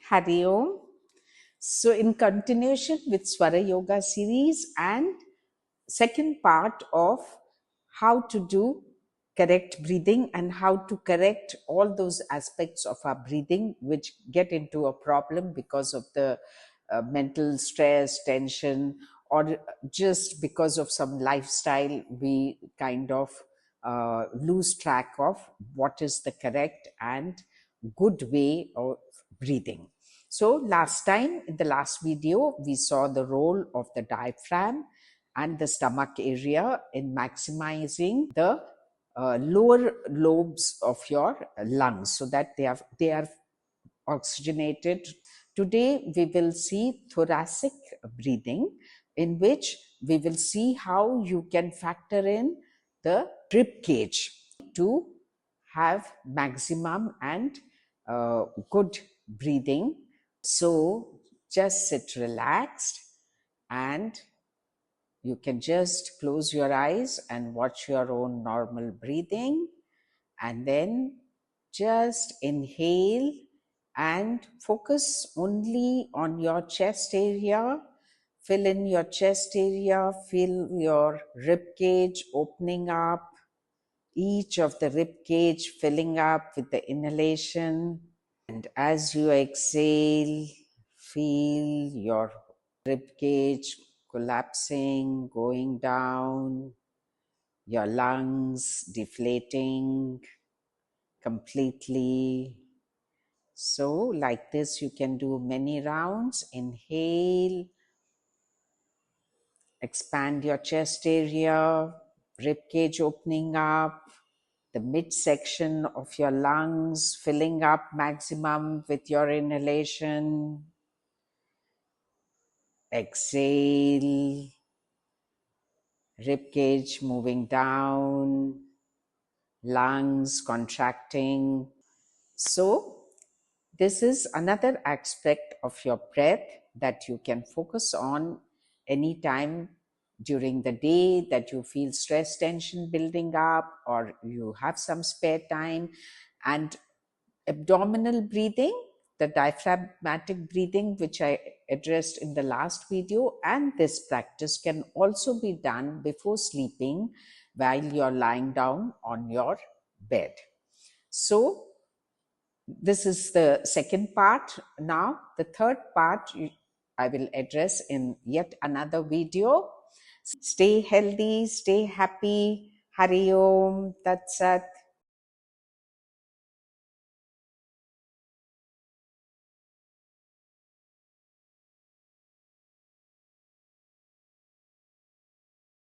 Hari Om. So, in continuation with Swara Yoga Series and second part of how to do correct breathing and how to correct all those aspects of our breathing which get into a problem because of the mental stress, tension, or just because of some lifestyle, we kind of lose track of what is the correct and good way of breathing. So last time, in the last video, we saw the role of the diaphragm and the stomach area in maximizing the lower lobes of your lungs so that they are oxygenated. Today we will see thoracic breathing, in which we will see how you can factor in the rib cage to have maximum and good breathing. So just sit relaxed and you can just close your eyes and watch your own normal breathing, and then just inhale and focus only on your chest area. Fill in your chest area, feel your rib cage opening up, each of the rib cage filling up with the inhalation. And as you exhale, feel your rib cage collapsing, going down, your lungs deflating completely. So, like this, you can do many rounds. Inhale, expand your chest area, rib cage opening up, the midsection of your lungs filling up maximum with your inhalation. Exhale, rib cage moving down, lungs contracting. So, this is another aspect of your breath that you can focus on anytime during the day that you feel stress, tension building up, or you have some spare time. And abdominal breathing, the diaphragmatic breathing, which I addressed in the last video, and this practice can also be done before sleeping while you're lying down on your bed. So, this is the second part. Now, the third part I will address in yet another video. Stay healthy, stay happy. Hari Om, Tat Sat.